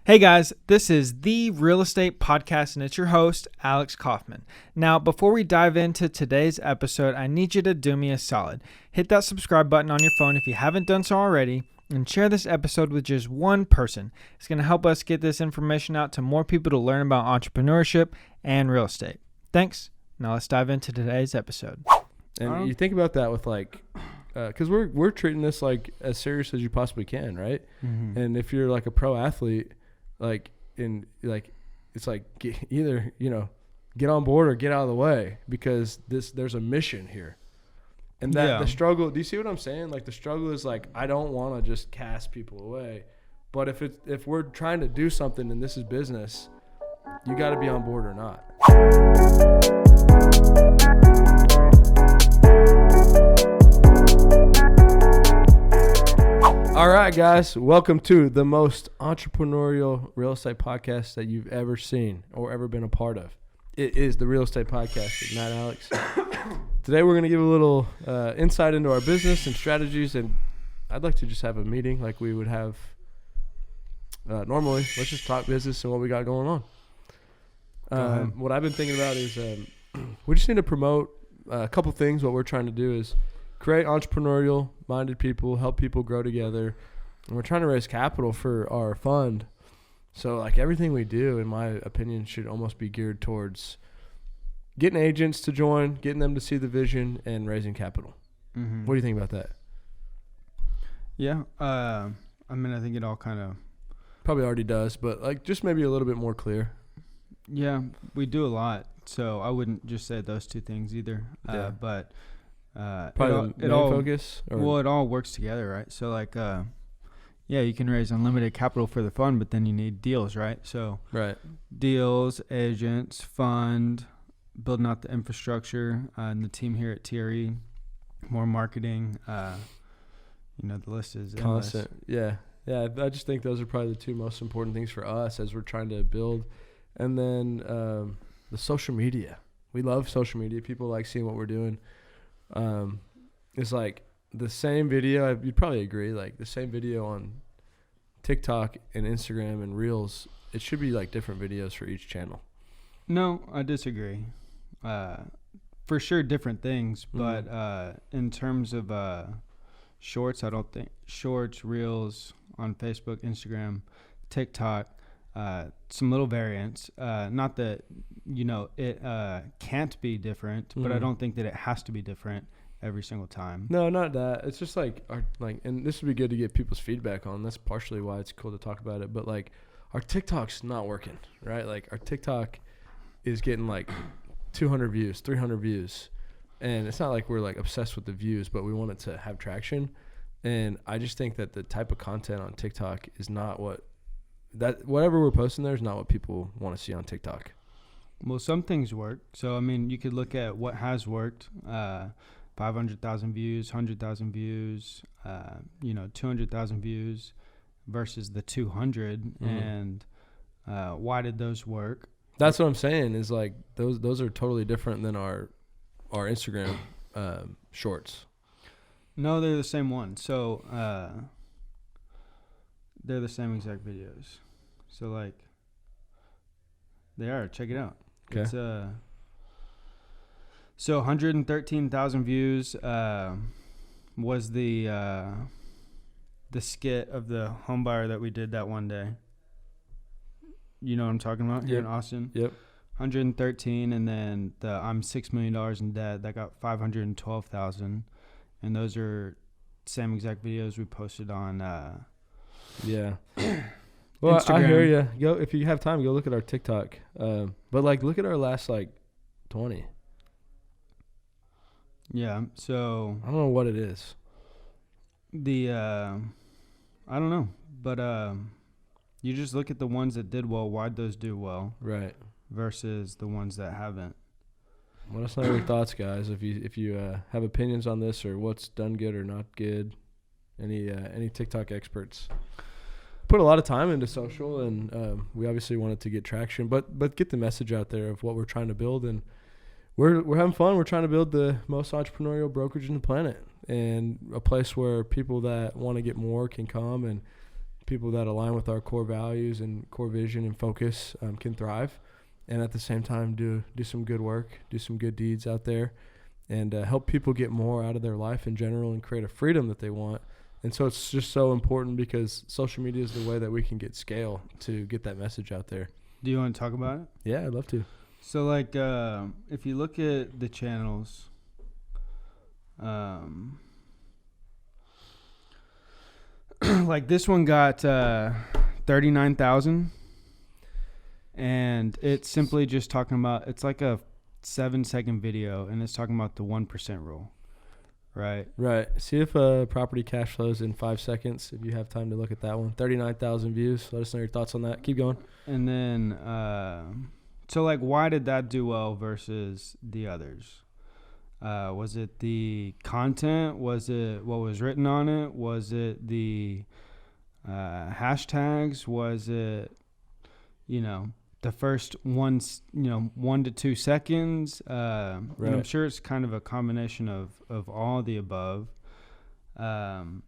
Hey guys, this is the Real Estate Podcast and it's your host, Alex Kaufman. Now, before we dive into today's episode, I need you to do me a solid. Hit that subscribe button on your phone if you haven't done so already and share this episode with just one person. It's going to help us get this information out to more people to learn about entrepreneurship and real estate. Thanks. Now let's dive into today's episode. And you think about that with because we're treating this like as serious as you possibly can, right? Mm-hmm. And if you're like a pro athlete, it's like either get on board or get out of the way, because there's a mission here. And that the struggle, do you see what I'm saying? Like the struggle is like, I don't want to just cast people away, but if we're trying to do something and this is business, you got to be on board or not. All right, guys, welcome to the most entrepreneurial real estate podcast that you've ever seen or ever been a part of. It is the Real Estate Podcast with Matt Alex. Today, we're going to give a little insight into our business and strategies, and I'd like to just have a meeting like we would have normally. Let's just talk business and what we got going on. What I've been thinking about is we just need to promote a couple things. What we're trying to do is create entrepreneurial-minded people, help people grow together, and we're trying to raise capital for our fund. So, like, everything we do, in my opinion, should almost be geared towards getting agents to join, getting them to see the vision, and raising capital. Mm-hmm. What do you think about that? Yeah, I think it all kind of... Probably already does, but, like, just maybe a little bit more clear. Yeah, we do a lot, so I wouldn't just say those two things either, but... Probably it all focus? Well, it all works together, right? So, like, you can raise unlimited capital for the fund, but then you need deals, right? So, deals, agents, fund, building out the infrastructure, and the team here at TRE, more marketing. The list is constant. Endless. Yeah. I just think those are probably the two most important things for us as we're trying to build. And then the social media. We love social media. People like seeing what we're doing. It's like the same video, you'd probably agree, like the same video on TikTok and Instagram and Reels, it should be like different videos for each channel. No, I disagree. For sure different things, but in terms of shorts, I don't think shorts, Reels on Facebook, Instagram, TikTok, some little variants, not that it can't be different, but I don't think that it has to be different every single time. No, not that. It's just like and this would be good to get people's feedback on. That's partially why it's cool to talk about it. But like our TikTok's not working, right? Like our TikTok is getting like 200 views, 300 views, and it's not like we're like obsessed with the views, but we want it to have traction. And I just think that the type of content on TikTok is not whatever we're posting there is not what people want to see on TikTok. Well, some things work. So, you could look at what has worked. 500,000 views, 100,000 views, 200,000 views versus the 200. Mm-hmm. And why did those work? That's what I'm saying is like those are totally different than our Instagram shorts. No, they're the same one. So they're the same exact videos. So like they are. Check it out. Okay. It's so 113,000 views was the skit of the home buyer that we did that one day. You know what I'm talking about? Here in Austin. Yep. 113, and then the I'm $6 million in debt that got 512,000, and those are same exact videos we posted on. Well, Instagram. I hear you. Go if you have time. Go look at our TikTok. But like, look at our last 20. Yeah. So I don't know what it is. I don't know, but you just look at the ones that did well. Why'd those do well? Right. Versus the ones that haven't. Let us know your thoughts, guys. If you have opinions on this or what's done good or not good. Any TikTok experts. Put a lot of time into social, and we obviously wanted to get traction, but get the message out there of what we're trying to build, and we're having fun. We're trying to build the most entrepreneurial brokerage on the planet, and a place where people that want to get more can come, and people that align with our core values and core vision and focus can thrive, and at the same time do some good work, do some good deeds out there, and help people get more out of their life in general and create a freedom that they want. And so it's just so important because social media is the way that we can get scale to get that message out there. Do you want to talk about it? Yeah, I'd love to. So, like, if you look at the channels, like this one got 39,000, and it's simply just talking about, it's like a 7-second video, and it's talking about the 1% rule, right? Right. See if property cash flows in 5 seconds, if you have time to look at that one. 39,000 views. Let us know your thoughts on that. Keep going. And then, so like, why did that do well versus the others? Was it the content? Was it what was written on it? Was it the hashtags? Was it, the first 1 to 2 seconds? Right. And I'm sure it's kind of a combination of all the above. And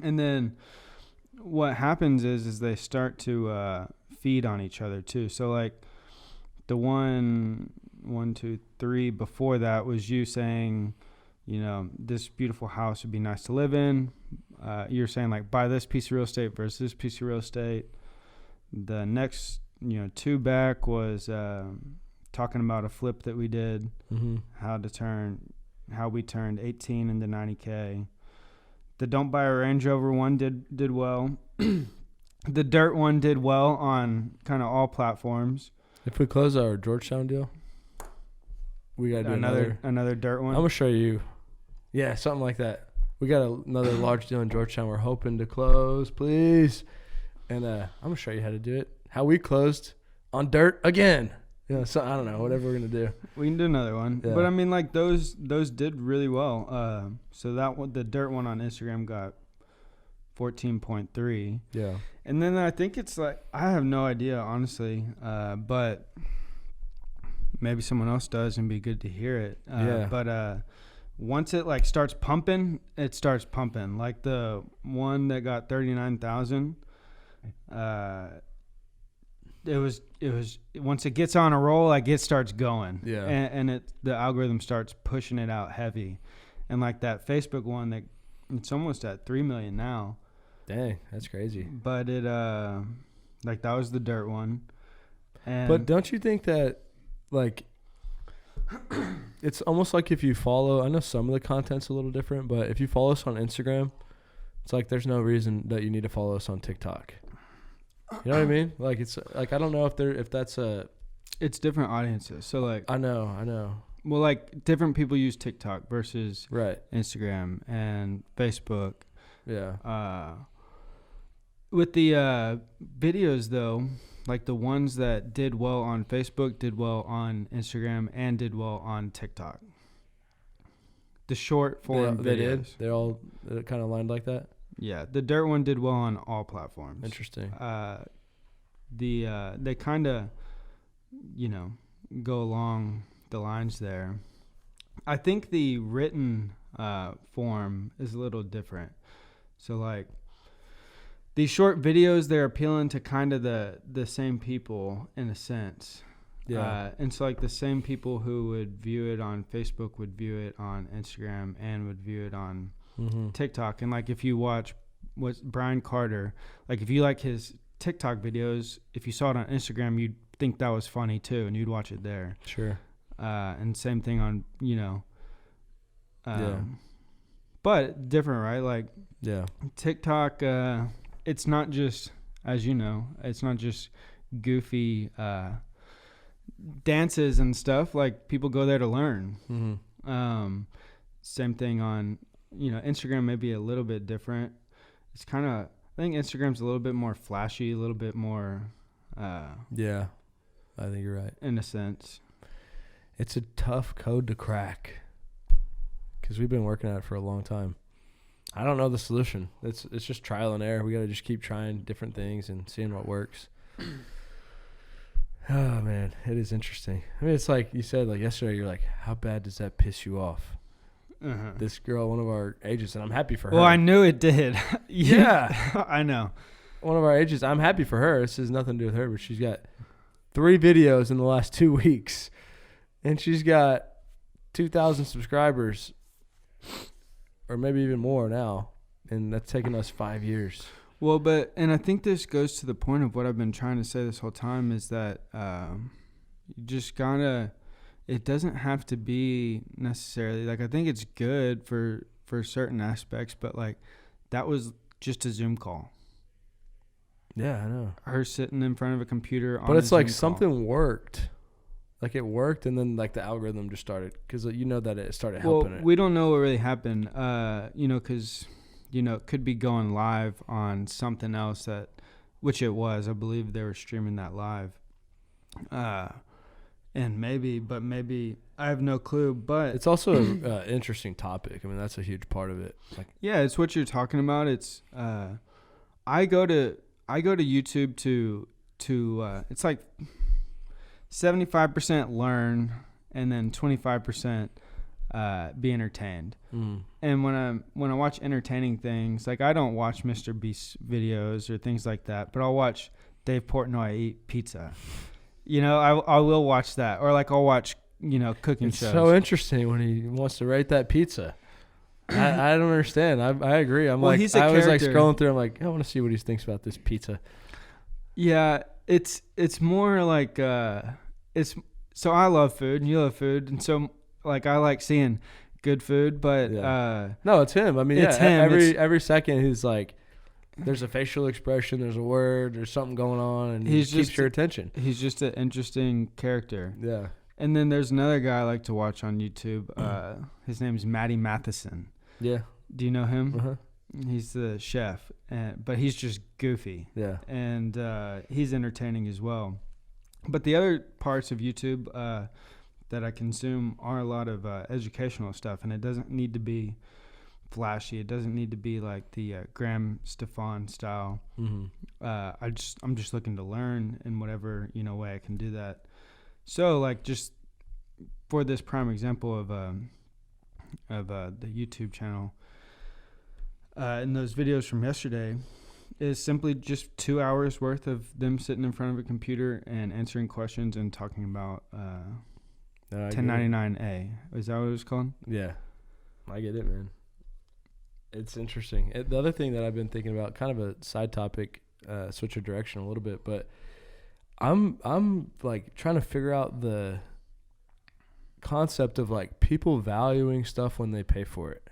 then what happens is they start to feed on each other too. So like the 1, 2, 3 before that was you saying, this beautiful house would be nice to live in. You're saying like buy this piece of real estate versus this piece of real estate. The next, 2 back was talking about a flip that we did, how we turned 18 into 90K. The don't buy a Range Rover one did well. The dirt one did well on kind of all platforms. If we close our Georgetown deal, we got to do another dirt one. I'm going to show you. Yeah, something like that. We got another large deal in Georgetown we're hoping to close, please. And I'm going to show you how to do it. How we closed on dirt again. So I don't know, whatever we're going to do. We can do another one. Yeah. But I mean, like those did really well. So that one, the dirt one on Instagram got 14.3. Yeah. And then I think it's like, I have no idea, honestly. But maybe someone else does and be good to hear it. But once it like starts pumping, it starts pumping. Like the one that got 39,000, it was once it gets on a roll, like it starts going. Yeah. And the algorithm starts pushing it out heavy. And like that Facebook one, that it's almost at 3 million now. Dang, that's crazy. But it like that was the dirt one. And but don't you think that like it's almost like if you follow, I know some of the content's a little different, but if you follow us on Instagram, it's like there's no reason that you need to follow us on TikTok. You know what I mean? Like it's like I don't know if that's it's different audiences. So like I know. Well, like different people use TikTok versus right. Instagram and Facebook. Yeah. With the videos though, like the ones that did well on Facebook did well on Instagram and did well on TikTok. The short form videos. They're all kind of lined like that. Yeah, the dirt one did well on all platforms. Interesting. They kind of, go along the lines there. I think the written form is a little different. So like these short videos, they're appealing to kind of the same people in a sense. Yeah. And so like the same people who would view it on Facebook would view it on Instagram and would view it on TikTok. And like if you watch Brian Carter, like if you like his TikTok videos, if you saw it on Instagram, you'd think that was funny too, and you'd watch it there. Sure. And same thing on, yeah. But different, right? Like yeah, TikTok, it's not just, as you know, it's not just goofy dances and stuff. Like people go there to learn. Same thing on, Instagram may be a little bit different. It's kind of, I think Instagram's a little bit more flashy, a little bit more. Yeah, I think you're right. In a sense. It's a tough code to crack because we've been working at it for a long time. I don't know the solution. It's just trial and error. We got to just keep trying different things and seeing what works. Oh, man, it is interesting. I mean, it's like you said, like yesterday, you're like, how bad does that piss you off? this girl, one of our agents, and I'm happy for her. Well, I knew it did. Yeah. I know. One of our agents, I'm happy for her. This has nothing to do with her, but she's got 3 videos in the last 2 weeks, and she's got 2,000 subscribers, or maybe even more now, and that's taken us 5 years. Well, and I think this goes to the point of what I've been trying to say this whole time is that you just gotta. It doesn't have to be necessarily like I think it's good for certain aspects, but like that was just a Zoom call. Yeah, I know. Her sitting in front of a computer. But it's like something worked. Like it worked, and then like the algorithm just started because you know that it started helping it. We don't know what really happened. Because it could be going live on something else which it was. I believe they were streaming that live. And maybe I have no clue. But it's also an interesting topic. I mean, that's a huge part of it. Like, yeah, it's what you're talking about. It's I go to YouTube to it's like 75% learn and then 25% be entertained. And when I watch entertaining things, like I don't watch Mr. Beast videos or things like that, but I'll watch Dave Portnoy eat pizza. I will watch that, or like I'll watch cooking it's shows. So interesting when he wants to rate that pizza. I don't understand. I agree. I was like scrolling through. I'm like, I want to see what he thinks about this pizza. Yeah, it's more like it's. So I love food and you love food, and so like I like seeing good food. But no, it's him. I mean, it's him. Every second he's like, there's a facial expression, there's a word, there's something going on, and he keeps your attention. He's just an interesting character. Yeah. And then there's another guy I like to watch on YouTube. His name's Matty Matheson. Yeah. Do you know him? Uh-huh. He's the chef, but he's just goofy. Yeah. And he's entertaining as well. But the other parts of YouTube that I consume are a lot of educational stuff, and it doesn't need to be flashy. It doesn't need to be like the Graham Stefan style. Mm-hmm. I'm just looking to learn in whatever way I can do that. So like just for this prime example of the YouTube channel, and those videos from yesterday is simply just 2 hours worth of them sitting in front of a computer and answering questions and talking about 1099A. Is that what it was called? Yeah, I get it, man. It's interesting. The other thing that I've been thinking about, kind of a side topic, switch of direction a little bit, but I'm like trying to figure out the concept of like people valuing stuff when they pay for it.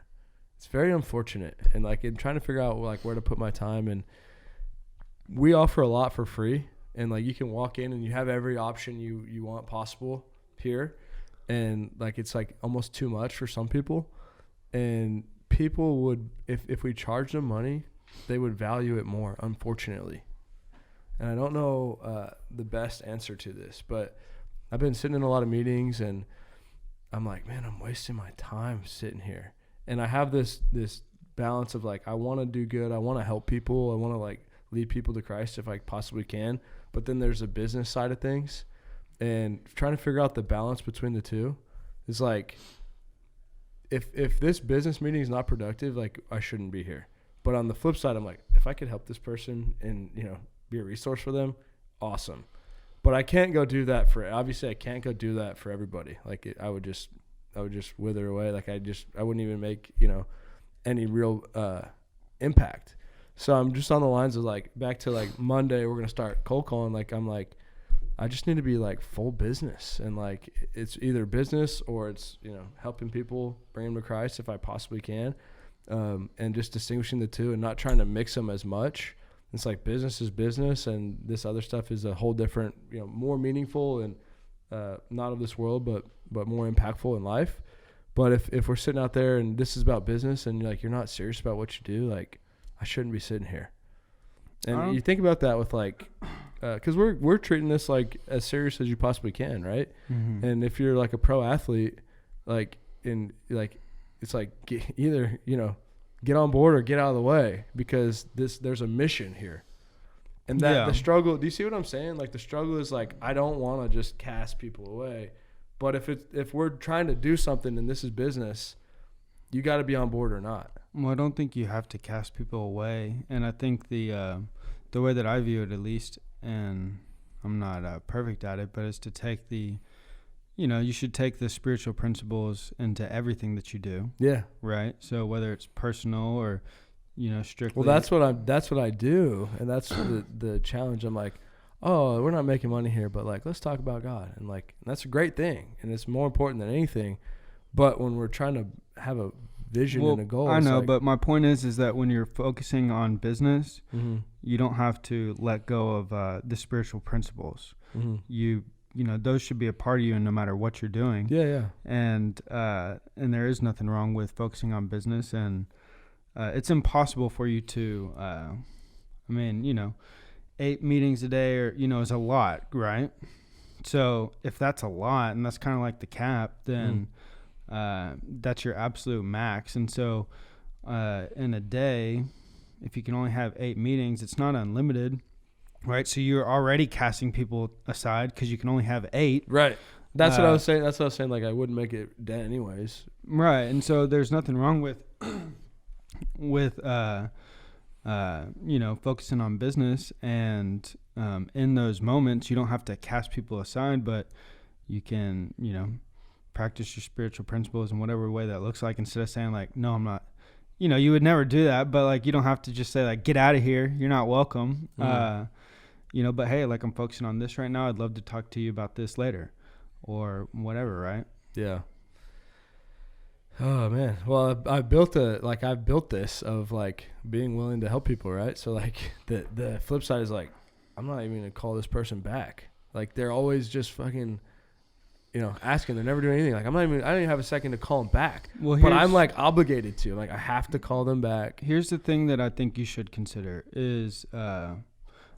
It's very unfortunate, and like in trying to figure out like where to put my time. And we offer a lot for free, and like you can walk in and you have every option you want possible here, and like it's like almost too much for some people, and people would if we charge them money, they would value it more, unfortunately. And I don't know the best answer to this, but I've been sitting in a lot of meetings and I'm like, man, I'm wasting my time sitting here. And I have this balance of like, I want to do good. I want to help people. I want to like lead people to Christ if I possibly can. But then there's a business side of things, and trying to figure out the balance between the two is like, if this business meeting is not productive, like I shouldn't be here. But on the flip side, I'm like, if I could help this person and, be a resource for them, awesome. But I can't go do that obviously I can't go do that for everybody. Like I would just wither away. Like I wouldn't even make, any real impact. So I'm just on the lines of like, back to like Monday, we're going to start cold calling. Like, I'm like, I just need to be like full business, and like, it's either business or it's, helping people, bring them to Christ if I possibly can. And just distinguishing the two and not trying to mix them as much. It's like business is business, and this other stuff is a whole different, more meaningful and not of this world, but more impactful in life. But if we're sitting out there and this is about business and you're not serious about what you do, like I shouldn't be sitting here. And you think about that with like, because we're treating this like as serious as you possibly can, right? Mm-hmm. And if you're like a pro athlete, like it's like either get on board or get out of the way, because there's a mission here. And that the struggle, do you see what I'm saying? Like the struggle is like, I don't want to just cast people away, but if we're trying to do something and this is business, you got to be on board or not. Well, I don't think you have to cast people away. And I think the way that I view it, at least, and I'm not perfect at it, but it's to take you should take the spiritual principles into everything that you do. Yeah. Right. So whether it's personal or, strictly. Well, that's what I do. And that's the challenge. I'm like, oh, we're not making money here, but like, let's talk about God. And like, that's a great thing. And it's more important than anything. But when we're trying to have a vision and a goal. I know, but my point is that when you're focusing on business, mm-hmm. you don't have to let go of the spiritual principles. Mm-hmm. Those should be a part of you no matter what you're doing. Yeah. And there is nothing wrong with focusing on business, and it's impossible for you to, 8 meetings a day is a lot, right? So if that's a lot and that's kind of like the cap, then that's your absolute max. And so in a day, if you can only have 8 meetings, it's not unlimited. Right, so you're already casting people aside because you can only have 8. Right, that's what I was saying. Like I wouldn't make it dead anyways. Right, and so there's nothing wrong with focusing on business, and in those moments you don't have to cast people aside, but you can practice your spiritual principles in whatever way that looks like. Instead of saying like, no, I'm not. You would never do that, but like you don't have to just say like, get out of here. You're not welcome. But hey, like I'm focusing on this right now. I'd love to talk to you about this later or whatever, right? Yeah. Oh man. Well, I've built this of like being willing to help people, right? So like the flip side is like, I'm not even gonna call this person back. Like they're always just fucking, asking. They're never doing anything. Like I don't even have a second to call them back. Well, but I'm like obligated to. Like I have to call them back. Here's the thing that I think you should consider is,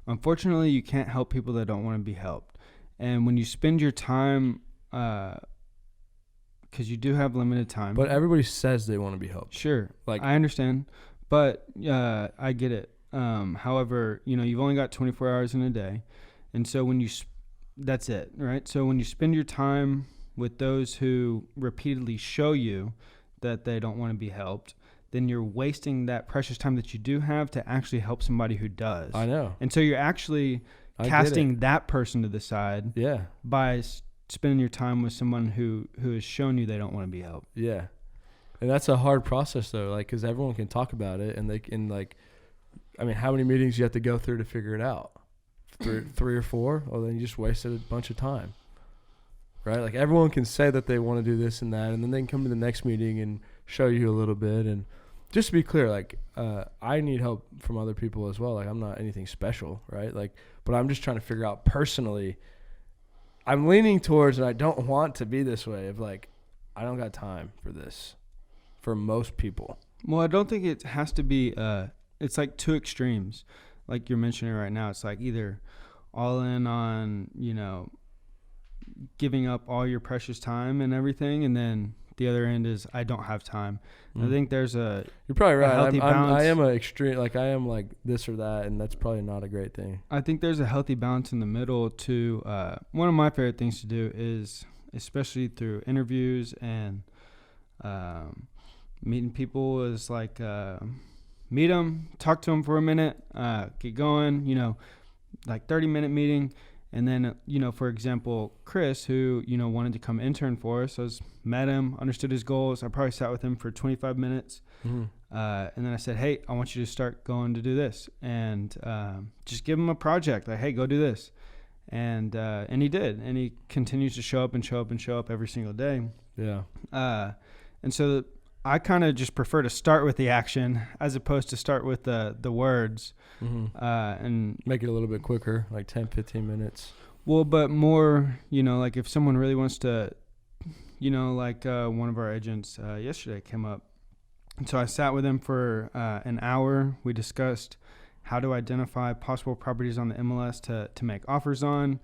unfortunately, you can't help people that don't want to be helped. And when you spend your time, because you do have limited time. But everybody says they want to be helped. Sure. Like I understand. But I get it. However, you've only got 24 hours in a day. And so that's it, right? So when you spend your time with those who repeatedly show you that they don't want to be helped, then you're wasting that precious time that you do have to actually help somebody who does. I know. And so you're actually casting that person to the side. Yeah. By spending your time with someone who has shown you they don't want to be helped. Yeah. And that's a hard process though, like, cause everyone can talk about it and they can how many meetings you have to go through to figure it out? 3 or 4? Well, then you just wasted a bunch of time. Right? Like everyone can say that they want to do this and that, and then they can come to the next meeting and show you a little bit. And just to be clear, like, I need help from other people as well. Like, I'm not anything special, right? Like, but I'm just trying to figure out personally, I'm leaning towards, and I don't want to be this way, of like, I don't got time for this for most people. Well, I don't think it has to be, it's like 2 extremes. Like you're mentioning right now, it's like either all in on, giving up all your precious time and everything, and then the other end is I don't have time. I think there's you're probably right. Healthy balance. I am a extreme, like I am like this or that, and that's probably not a great thing. I think there's a healthy balance in the middle to one of my favorite things to do is, especially through interviews and meeting people, is like meet them, talk to them for a minute, get going, like 30-minute meeting. And then, for example, Chris, who, wanted to come intern for us, I met him, understood his goals. I probably sat with him for 25 minutes. Mm-hmm. And then I said, hey, I want you to start going to do this. And just give him a project. Like, hey, go do this. And he did. And he continues to show up every single day. Yeah. And so I kind of just prefer to start with the action as opposed to start with the words. Mm-hmm. And make it a little bit quicker, like 10, 15 minutes. Well, but more, like if someone really wants to, like one of our agents yesterday came up. And so I sat with him for an hour. We discussed how to identify possible properties on the MLS to make offers on,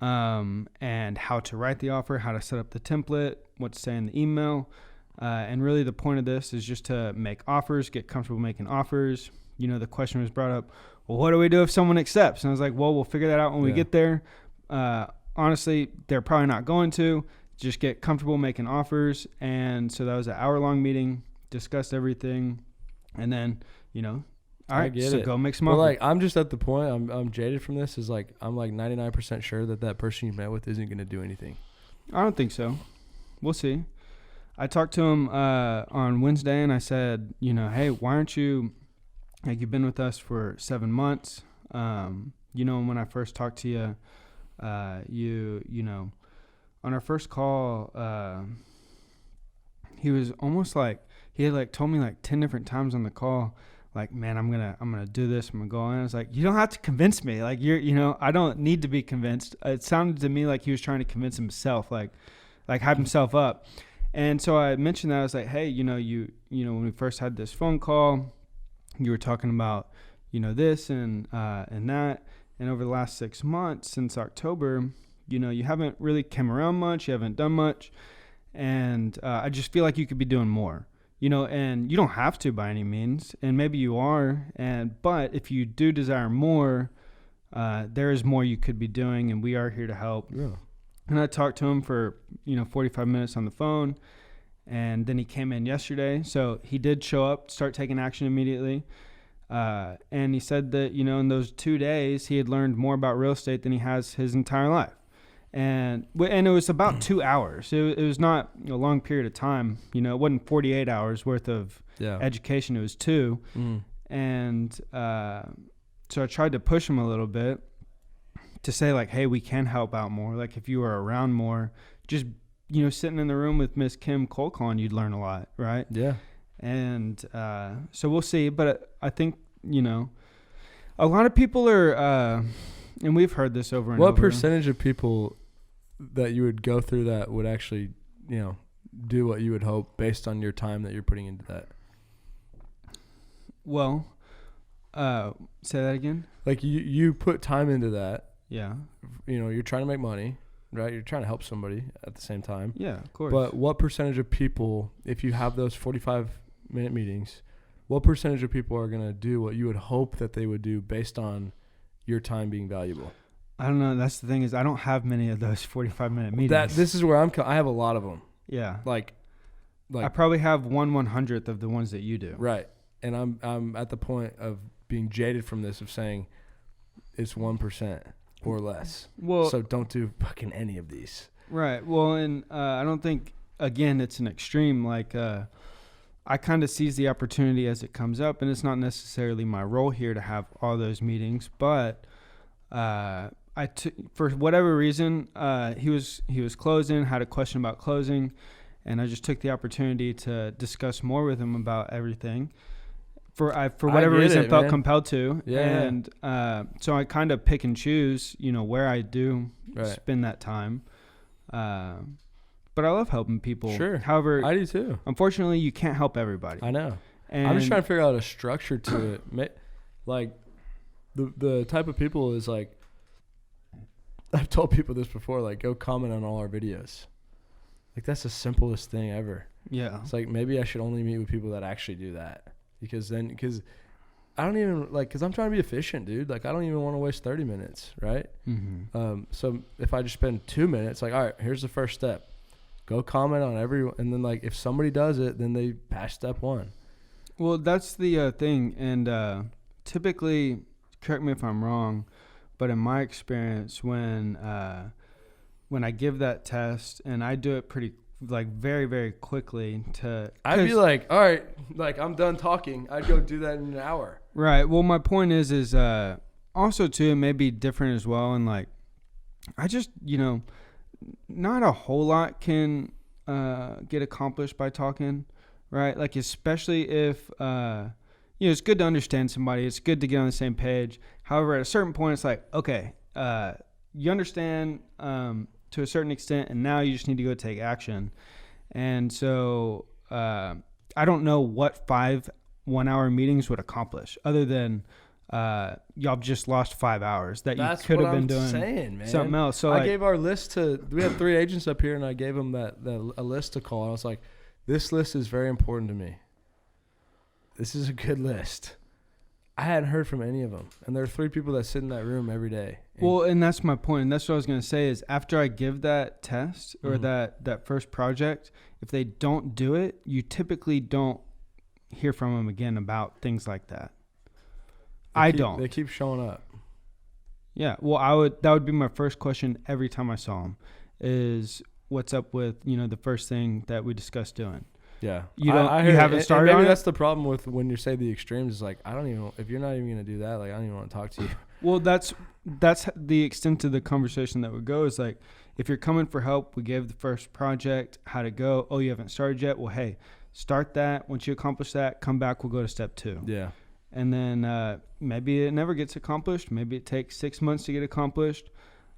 and how to write the offer, how to set up the template, what to say in the email. And really the point of this is just to make offers, get comfortable making offers. The question was brought up, well, what do we do if someone accepts? And I was like, well, we'll figure that out when we get there. Honestly, they're probably not going to. Just get comfortable making offers. And so that was an hour-long meeting, discuss everything, and then, you know, all I right, get so it. go make some Well, offer. like, I'm just at the point, I'm jaded from this, is like, I'm like 99% sure that person you met with isn't going to do anything. I don't think so. We'll see. I talked to him on Wednesday, and I said, you know, hey, why aren't you, like, you've been with us for 7 months. You know, when I first talked to you, you know, on our first call, he was almost like, he had like told me like 10 different times on the call, like, man, I'm gonna do this. I'm gonna go on. I was like, you don't have to convince me. Like, you know, I don't need to be convinced. It sounded to me like he was trying to convince himself, like hype himself up. And so I mentioned that. I was like, hey, you know, when we first had this phone call, you were talking about, you know, this and that. And over the last 6 months, since October, you know, you haven't really come around much. You haven't done much. And I just feel like you could be doing more, you know, and you don't have to by any means. And maybe you are. But if you do desire more, there is more you could be doing. And we are here to help. Yeah. And I talked to him for, you know, 45 minutes on the phone. And then he came in yesterday. So he did show up, start taking action immediately. And he said that, you know, in those 2 days, he had learned more about real estate than he has his entire life. And it was about 2 hours. It was not a long period of time. You know, it wasn't 48 hours worth of education. It was 2. And so I tried to push him a little bit to say, like, hey, we can help out more. Like, if you were around more, just, you know, sitting in the room with Miss Kim cold calling, you'd learn a lot, right? Yeah. And so we'll see. But I think, you know, a lot of people are, and we've heard this over and over. What percentage of people that you would go through that would actually, you know, do what you would hope based on your time that you're putting into that? Well, say that again. Like, you put time into that. Yeah. You know, you're trying to make money, right? You're trying to help somebody at the same time. Yeah, of course. But what percentage of people, if you have those 45-minute meetings, what percentage of people are going to do what you would hope that they would do based on your time being valuable? I don't know. That's the thing, is I don't have many of those 45-minute meetings. This is where I have a lot of them. Yeah. Like I probably have 1/100th of the ones that you do. Right. And I'm at the point of being jaded from this, of saying it's 1% or less. Well, so don't do fucking any of these. Right. Well, and I don't think, again, it's an extreme. Like, I kind of seize the opportunity as it comes up, and it's not necessarily my role here to have all those meetings, but for whatever reason, he was closing, had a question about closing, and I just took the opportunity to discuss more with him about everything. For whatever reason, felt compelled to. Yeah. And so I kind of pick and choose, you know, where I do spend that time. But I love helping people. Sure. However, I do too. Unfortunately, you can't help everybody. I know. And I'm just trying to figure out a structure to it. Like, the type of people is like, I've told people this before, like, go comment on all our videos. Like, that's the simplest thing ever. Yeah. It's like, maybe I should only meet with people that actually do that. Because I don't even, like, because I'm trying to be efficient, dude. Like, I don't even want to waste 30 minutes, right? Mm-hmm. So if I just spend 2 minutes, like, all right, here's the first step. Go comment on everyone. And then, like, if somebody does it, then they pass step 1. Well, that's the thing. And typically, correct me if I'm wrong, but in my experience, when I give that test, and I do it very, very quickly I'd be like, all right, like, I'm done talking. I'd go do that in an hour. Right. Well, my point is also too, it may be different as well. And like, I just, you know, not a whole lot can get accomplished by talking, right? Like, especially if, you know, it's good to understand somebody. It's good to get on the same page. However, at a certain point, it's like, okay, you understand to a certain extent, and now you just need to go take action. And so I don't know what 5 1-hour meetings would accomplish, other than y'all just lost 5 hours that you could have been doing something else. So I gave our list we had 3 agents up here, and I gave them a list to call. And I was like, this list is very important to me. This is a good list. I hadn't heard from any of them. And there are 3 people that sit in that room every day. Well, and that's my point. And that's what I was going to say is, after I give that test or that first project, if they don't do it, you typically don't hear from them again about things like that. They keep showing up. Yeah. Well, that would be my first question every time I saw them is what's up with, the first thing that we discussed doing. Yeah. You haven't started maybe on that's the problem with when you say the extremes is like, if you're not even going to do that, like, I don't even want to talk to you. Well, that's the extent of the conversation that would go is like, if you're coming for help, we gave the first project, how'd it go? Oh, you haven't started yet? Well, hey, start that. Once you accomplish that, come back, we'll go to step 2. Yeah. And then maybe it never gets accomplished. Maybe it takes 6 months to get accomplished.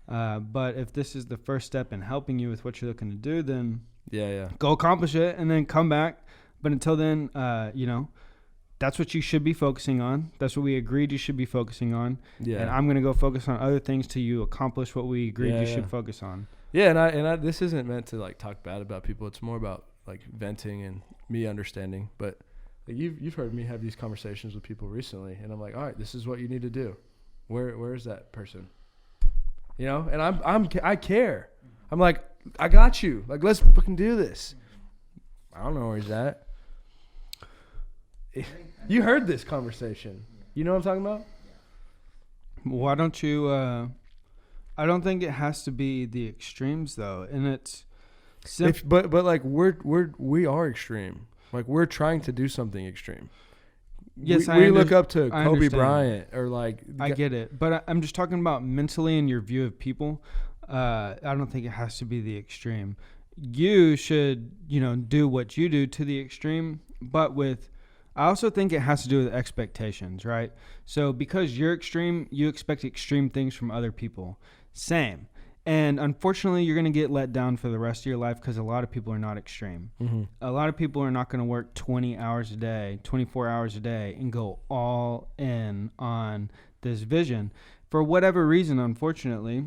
But if this is the first step in helping you with what you're looking to do, then go accomplish it and then come back. But until then, that's what you should be focusing on. That's what we agreed you should be focusing on. Yeah. And I'm going to go focus on other things till you accomplish what we agreed you should focus on. Yeah, and I this isn't meant to like talk bad about people. It's more about like venting and me understanding. But like, you've heard me have these conversations with people recently, and I'm like, all right, this is what you need to do. Where is that person? And I care. I'm like, I got you. Like, let's fucking do this. I don't know where he's at. You heard this conversation. You know what I'm talking about? Why don't you? I don't think it has to be the extremes though, and it's. But like we are extreme. Like, we're trying to do something extreme. Yes, we look up to Kobe Bryant or like. I get it, but I'm just talking about mentally and your view of people. I don't think it has to be the extreme. You should, do what you do to the extreme, but I also think it has to do with expectations, right? So because you're extreme, you expect extreme things from other people. Same. And unfortunately, you're going to get let down for the rest of your life because a lot of people are not extreme. Mm-hmm. A lot of people are not going to work 20 hours a day, 24 hours a day, and go all in on this vision for whatever reason, unfortunately.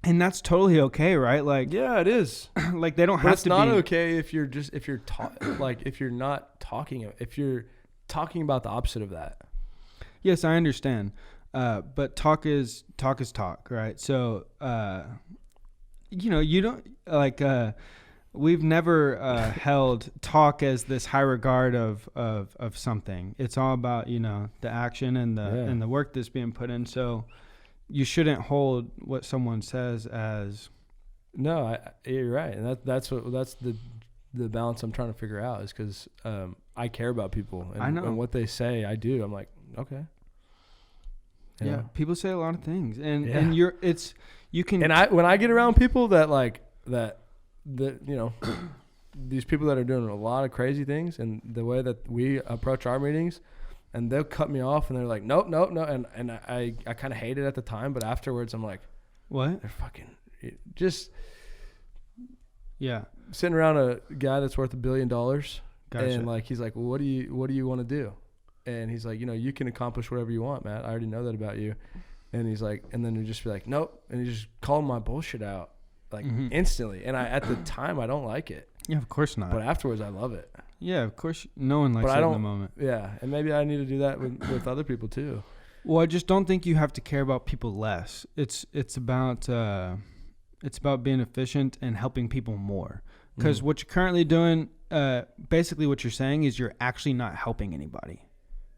And that's totally okay, right? Like, yeah, it is. Like, they don't but have it's to not be okay if you're talking about the opposite of that. Yes, I understand. But talk is talk, right? So, you don't like, we've never held talk as this high regard of something. It's all about, the action and the work that's being put in. So you shouldn't hold what someone says as. No, you're right. And that's the balance I'm trying to figure out is because, I care about people and, I know. And what they say, I do. I'm like, okay. Yeah, people say a lot of things, and you can. And when I get around people that these people that are doing a lot of crazy things, and the way that we approach our meetings, and they'll cut me off, and they're like, nope, and I kind of hate it at the time, but afterwards I'm like, what? They're fucking just sitting around a guy that's worth $1 billion, gotcha. And like he's like, well, what do you want to do? And he's like, you can accomplish whatever you want, Matt. I already know that about you. And he's like, and then you just be like, nope. And you just call my bullshit out like instantly. And at the time, I don't like it. Yeah, of course not. But afterwards, I love it. Yeah, of course. No one likes it in the moment. Yeah. And maybe I need to do that with other people too. Well, I just don't think you have to care about people less. It's about being efficient and helping people more. Because what you're currently doing, basically what you're saying is you're actually not helping anybody.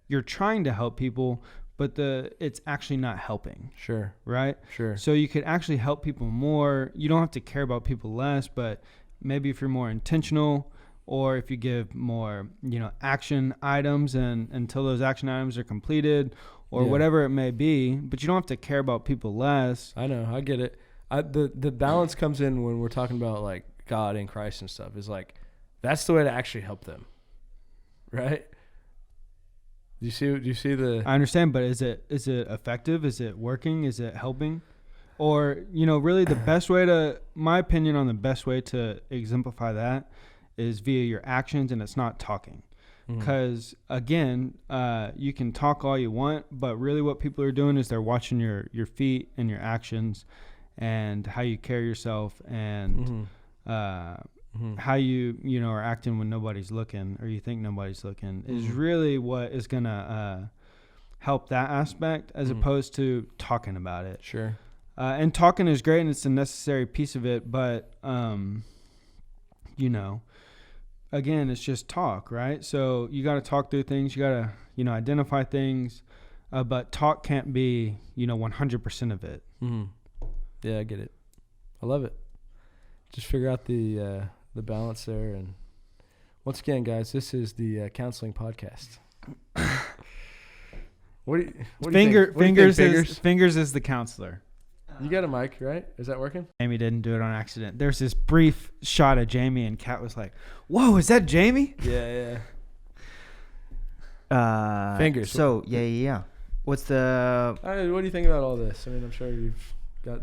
You're trying to help people, but it's actually not helping. Sure. Right? Sure. So you could actually help people more. You don't have to care about people less, but maybe if you're more intentional, or if you give more, action items and until those action items are completed, or whatever it may be, but you don't have to care about people less. I know. I get it. The balance comes in when we're talking about like God and Christ and stuff, is like, that's the way to actually help them. Right? Do you see the? I understand, but is it effective? Is it working? Is it helping? Or, really the best way my opinion on the best way to exemplify that is via your actions, and it's not talking. Because again, you can talk all you want, but really what people are doing is they're watching your feet and your actions and how you carry yourself and how you are acting when nobody's looking, or you think nobody's looking, is really what is gonna help that aspect, as opposed to talking about it. Sure. And talking is great, and it's a necessary piece of it, but again, it's just talk, right? So you got to talk through things. You got to, identify things, but talk can't be, 100% of it. Mm-hmm. Yeah, I get it. I love it. Just figure out the balance there. And once again, guys, this is the counseling podcast. What do you think? Fingers is the counselor. You got a mic, right? Is that working? Jamie didn't do it on accident. There's this brief shot of Jamie, and Kat was like, "Whoa, is that Jamie?" Yeah. Fingers. So yeah. What's the? What do you think about all this? I mean, I'm sure you've got,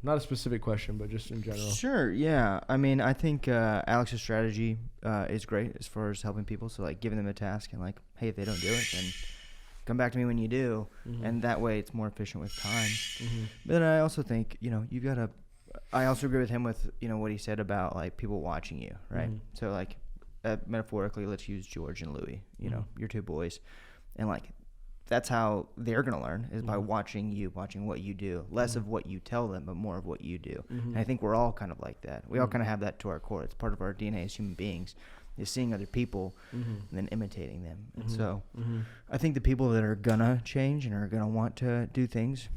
not a specific question, but just in general. Sure. Yeah. I mean, I think Alex's strategy is great as far as helping people. So like giving them a task and like, hey, if they don't do it, then come back to me when you do, and that way it's more efficient with time. But then I also think, you've got to. I also agree with him with what he said about like people watching you, right? So like metaphorically, let's use George and Louie, your two boys, and like that's how they're gonna learn is by watching what you do, less of what you tell them, but more of what you do. And I think we're all kind of like that. We all kind of have that to our core. It's part of our DNA as human beings. Is seeing other people and then imitating them. And so I think the people that are going to change and are going to want to do things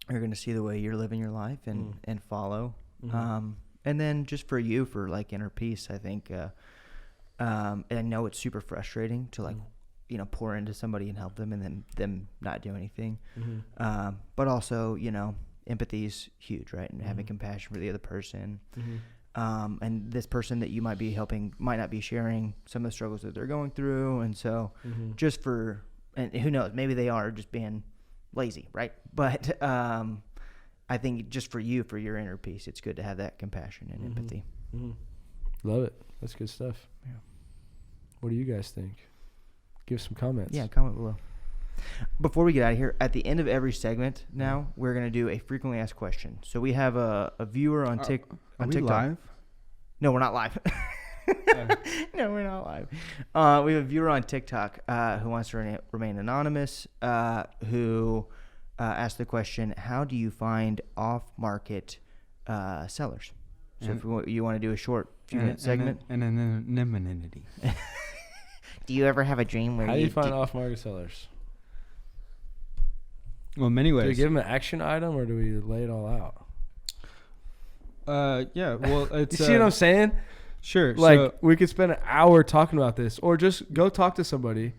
are going to see the way you're living your life and follow. And then just for you, for like inner peace, I think, and I know it's super frustrating to like, pour into somebody and help them and then them not do anything. But also, empathy is huge, right? And having compassion for the other person. And this person that you might be helping might not be sharing some of the struggles that they're going through. And so and who knows, maybe they are just being lazy, right? But I think just for you, for your inner peace, it's good to have that compassion and empathy. Love it. That's good stuff. Yeah. What do you guys think? Give some comments. Yeah, comment below. Before we get out of here, at the end of every segment now, we're going to do a frequently asked question. So we have a viewer on TikTok. Are we live? No, we're not live. No, we're not live. We have a viewer on TikTok who wants to remain anonymous, who asked the question, how do you find off-market sellers? So if you want to do a short few-minute segment. And anonymity. Do you ever have a dream where how do you find off-market sellers? Well, many ways. Do we give them an action item or do we lay it all out? Yeah. Well, it's. You see what I'm saying? Sure. Like so, we could spend an hour talking about this, or just go talk to somebody,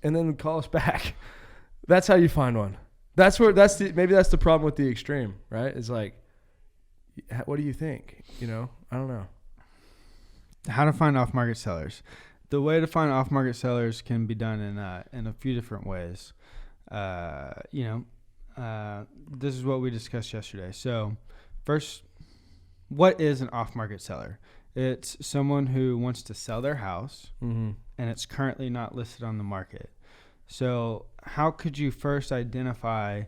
and then call us back. That's how you find one. Maybe that's the problem with the extreme, right? It's like, what do you think? I don't know. How to find off-market sellers. The way to find off-market sellers can be done in a few different ways. This is what we discussed yesterday. So, first, what is an off-market seller? It's someone who wants to sell their house and it's currently not listed on the market. So how could you first identify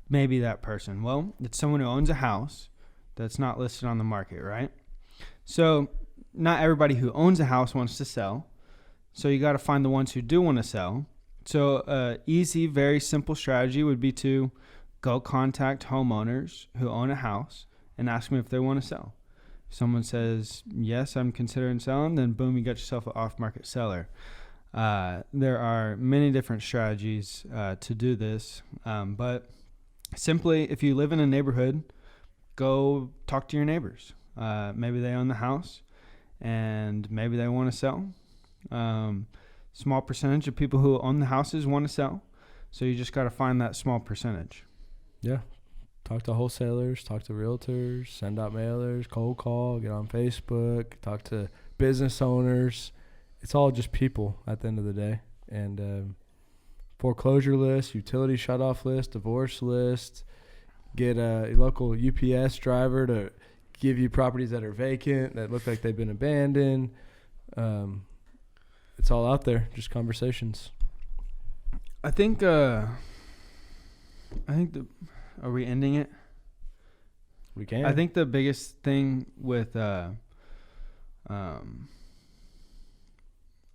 maybe that person? Well, it's someone who owns a house that's not listed on the market, right? So not everybody who owns a house wants to sell. So you got to find the ones who do want to sell. So easy, very simple strategy would be to go contact homeowners who own a house and ask them if they want to sell. If someone says, yes, I'm considering selling, then boom, you got yourself an off-market seller. There are many different strategies to do this, but simply, if you live in a neighborhood, go talk to your neighbors. Maybe they own the house, and maybe they want to sell. Small percentage of people who own the houses want to sell, so you just got to find that small percentage. Yeah. Talk to wholesalers, talk to realtors, send out mailers, cold call, get on Facebook, talk to business owners. It's all just people at the end of the day. And foreclosure list, utility shutoff list, divorce list, get a local UPS driver to give you properties that are vacant, that look like they've been abandoned. It's all out there, just conversations. I think are we ending it? We can. I think the biggest thing with I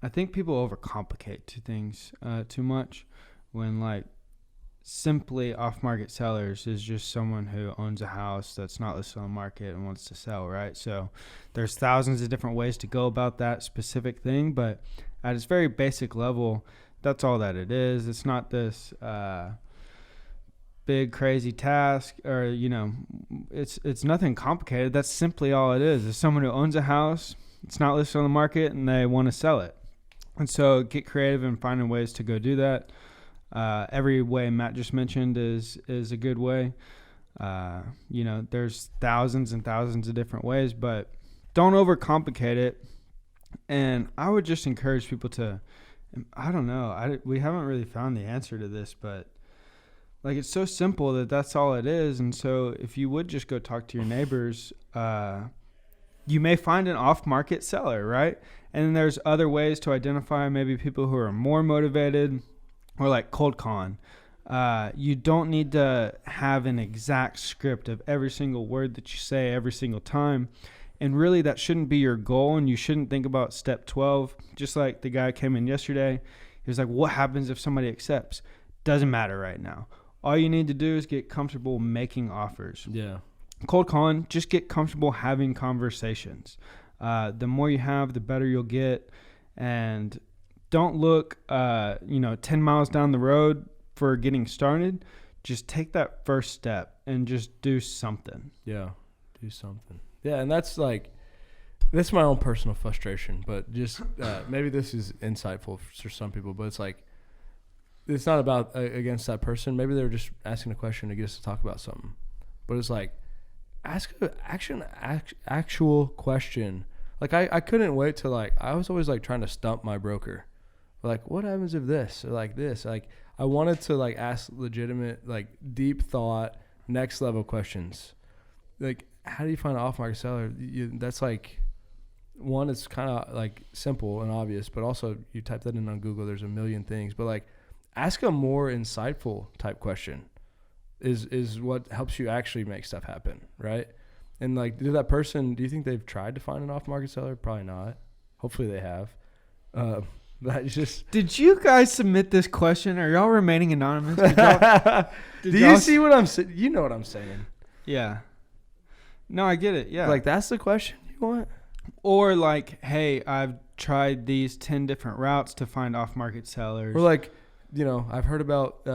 think people overcomplicate things too much when like simply off-market sellers is just someone who owns a house that's not listed on the market and wants to sell, right? So there's thousands of different ways to go about that specific thing, but at its very basic level, that's all that it is. It's not this big crazy task, or it's nothing complicated. That's simply all it is. It's someone who owns a house, it's not listed on the market, and they want to sell it. And so get creative in finding ways to go do that. Every way Matt just mentioned is a good way. There's thousands and thousands of different ways, but don't overcomplicate it. And I would just encourage people to, I don't know, we haven't really found the answer to this, but like, it's so simple that's all it is. And so if you would just go talk to your neighbors, you may find an off-market seller, right? And then there's other ways to identify maybe people who are more motivated, or like cold calling. You don't need to have an exact script of every single word that you say every single time. And really, that shouldn't be your goal, and you shouldn't think about step 12. Just like the guy came in yesterday, he was like, what happens if somebody accepts? Doesn't matter right now. All you need to do is get comfortable making offers. Yeah. Cold calling, just get comfortable having conversations. The more you have, the better you'll get. And don't look 10 miles down the road for getting started. Just take that first step and just do something. Yeah, do something. Yeah, and that's my own personal frustration, but just maybe this is insightful for some people, but it's like, it's not about against that person. Maybe they're just asking a question to get us to talk about something, but it's like, ask an actual question. Like, I couldn't wait to, like, I was always like trying to stump my broker. Like, what happens if this, or like this? Like, I wanted to like ask legitimate, like, deep thought, next level questions. Like, how do you find an off-market seller? That's like, one, it's kind of like simple and obvious, but also you type that in on Google, there's a million things. But like, ask a more insightful type question is what helps you actually make stuff happen, right? And like, do you think they've tried to find an off-market seller? Probably not. Hopefully they have. But just, did you guys submit this question? Are y'all remaining anonymous? Do you see what I'm saying? You know what I'm saying. Yeah. No, I get it. Yeah. Like, that's the question you want? Or like, hey, I've tried these 10 different routes to find off-market sellers. Or like, I've heard about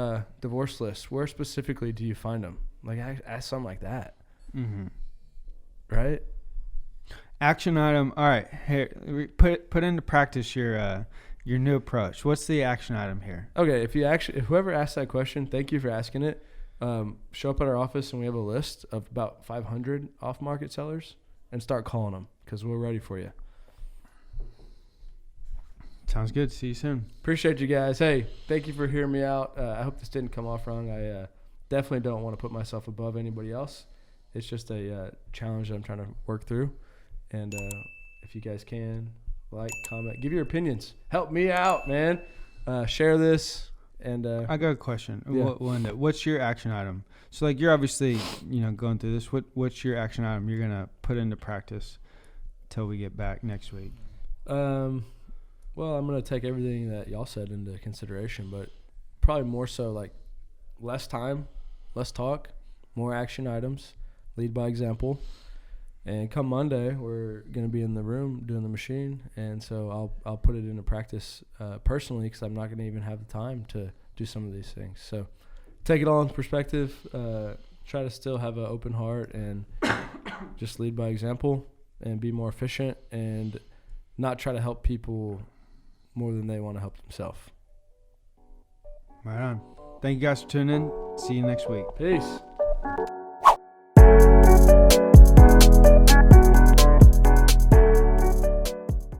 divorce lists. Where specifically do you find them? Like, ask something like that. Mm-hmm. Right? Action item. All right. Here, put into practice your new approach. What's the action item here? Okay. If whoever asked that question, thank you for asking it. Show up at our office and we have a list of about 500 off-market sellers and start calling them, because we're ready for you. Sounds good. See you soon. Appreciate you guys. Hey, thank you for hearing me out. I hope this didn't come off wrong. I definitely don't want to put myself above anybody else. It's just a challenge that I'm trying to work through. And if you guys can, like, comment, give your opinions. Help me out, man. Share this. And I got a question. Yeah. We'll end it. What's your action item? So, like, you're obviously, going through this. What's your action item you're going to put into practice till we get back next week? Well, I'm going to take everything that y'all said into consideration, but probably more so like less time, less talk, more action items, lead by example. And come Monday, we're going to be in the room doing the machine, and so I'll put it into practice personally, because I'm not going to even have the time to do some of these things. So take it all in perspective, try to still have an open heart, and just lead by example and be more efficient, and not try to help people more than they want to help themselves. Right on. Thank you guys for tuning in. See you next week. Peace.